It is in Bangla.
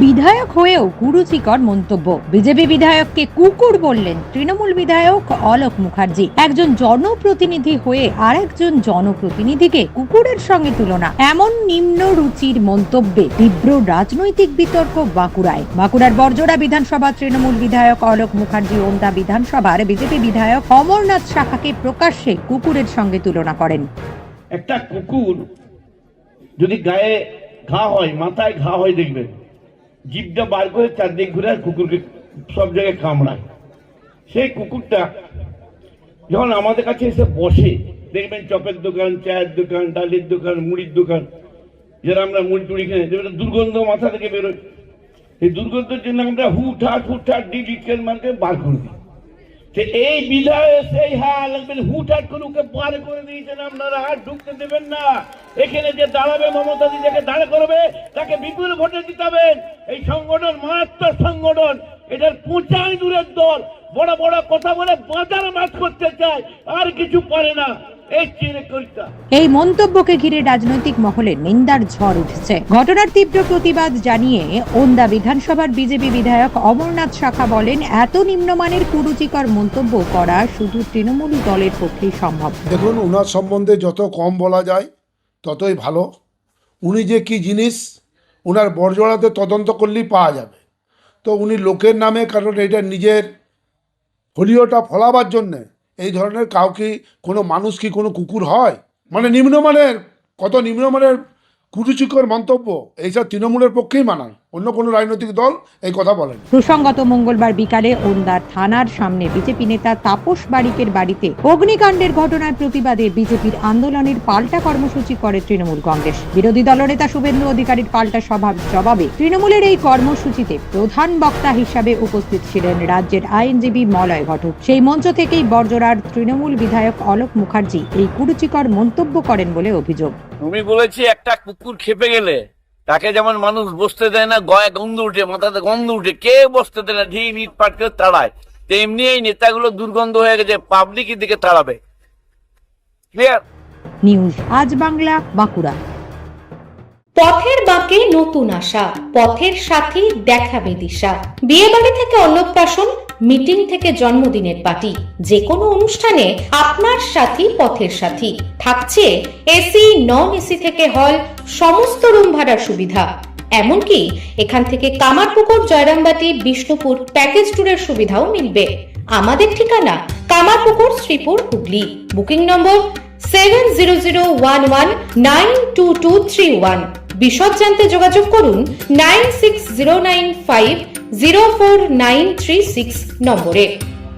বিধায়ক হয়েও কুরুচিকর মন্তব্য। বিজেপি বিধায়ককে কুকুর বললেন তৃণমূল বিধায়ক অলোক মুখার্জি। একজন জনপ্রতিনিধি হয়ে আরেকজন জনপ্রতিনিধিকে কুকুরের সঙ্গে তুলনা, এমন নিম্ন রুচির মন্তব্যে তীব্র রাজনৈতিক বিতর্ক বাঁকুড়ায়। বাঁকুড়ার বরজোড়া বিধানসভা তৃণমূল বিধায়ক অলোক মুখার্জি ওন্দা বিধানসভার বিজেপি বিধায়ক অমরনাথ শাখাকে প্রকাশ্যে কুকুরের সঙ্গে তুলনা করেন। একটা কুকুর যদি গায়ে ঘা হয়, মাথায় ঘা হয়, দেখবেন জিভটা বার করে চারদিক ঘুরে কুকুরকে সব জায়গায় কামড়ায়। সেই কুকুরটা যখন আমাদের কাছে এসে বসে, দেখবেন চপের দোকান, চায়ের দোকান, ডালের দোকান, মুড়ির দোকান, যারা আমরা মুড়ি টুড়ি কিনে দুর্গন্ধ মাথা থেকে বেরোয়। এই দুর্গন্ধের জন্য আমরা হুটহাট ডিটেল মানকে বার করে দিই। এই বিধায় সেই হাল হুটহাট করে ওকে বার করে দিয়েছেন আপনারা। আর ঢুকতে দেবেন না। এখানে যে দাঁড়াবে মমতা দিদিকে দাঁড়া করবে, তাকে বিপুল ভোটে জিতাবেন। এই সংগঠন মারাত্মক সংগঠন, এটার পৌঁছায় দূরের দল। বড় বড় কথা বলে বাজার মাছ করতে চায়, আর কিছু পারে না। এই মন্তব্যকে ঘিরে রাজনৈতিক মহলে নিন্দার ঝড় উঠেছে। ঘটনার তীব্র প্রতিবাদ জানিয়ে ওন্দা বিধানসভার বিজেপি বিধায়ক অমরনাথ শাখা বলেন, এত নিম্নমানের কুরুচিকর মন্তব্য করা শুধু তৃণমূল দলের পক্ষেই সম্ভব। দেখুন, ওনার সম্বন্ধে যত কম বলা যায় ততই ভালো। উনি যে কি জিনিস, ওনার বরজোড়াতে তদন্ত করলেই পাওয়া যাবে। তো উনি লোকের নামে, কারণ এটা নিজের ফলিওটা ফলাবার জন্যে এই ধরনের কাউকে, কোনো মানুষ কি কোনো কুকুর হয়? মানে নিম্নমানের, কত নিম্নমানের কুরুচিকর মন্তব্য, এইসব তৃণমূলের পক্ষেই মানায়, অন্য কোনো রাজনৈতিক দল এই কথা বলেন। প্রসঙ্গত মঙ্গলবার বিকালে ওন্দার থানার সামনে বিজেপি নেতা তাপস বারিকের বাড়িতে অগ্নিকাণ্ডের ঘটনার প্রতিবাদে বিজেপির আন্দোলনের পাল্টা কর্মসূচি করে তৃণমূল কংগ্রেস। বিরোধী দলনেতা শুভেন্দু অধিকারীর পাল্টা জবাবে তৃণমূলের এই কর্মসূচিতে প্রধান বক্তা হিসাবে উপস্থিত ছিলেন রাজ্যের আইনজীবী মলয় ঘটক। সেই মঞ্চ থেকেই বরজোড়ার তৃণমূল বিধায়ক অলোক মুখার্জি এই কুরুচিকর মন্তব্য করেন বলে অভিযোগ। তুমি বলেছি একটা কুকুর খেপে গেলে তাকে যেমন মানুষ বসতে দেয় না, গয়ে গন্ধ উঠে, মাথাতে গন্ধ উঠে, কে বসতে দেয় না, ঢিল ইট পাট করে তাড়ায়, তেমনি এই নেতাগুলো দুর্গন্ধ হয়ে গেছে, পাবলিকের দিকে তাড়াবে। ক্লিয়ার? নিউজ আজ বাংলা, বাঁকুড়া। পথের বাঁকে নতুন আশা, পথের সাথী দেখাবে দিশা। বিয়ে বাড়ি থেকে অন্নপ্রাশন, মিটিং থেকে জন্মদিনের পার্টি, যে কোনো অনুষ্ঠানে আপনার সাথী পথের সাথী। থাকছে এসি, নন এসি থেকে হল, সমস্ত রুম ভাড়ার সুবিধা। এমনকি এখান থেকে কামারপুকুর, জয়রামবাটি, বিষ্ণুপুর প্যাকেজ ট্যুরের সুবিধাও মিলবে। আমাদের ঠিকানা কামারপুকুর, শ্রীপুর, হুগলি। Booking number 7011922231। বিশদ জানতে যোগাযোগ করুন 9609504936 নম্বরে।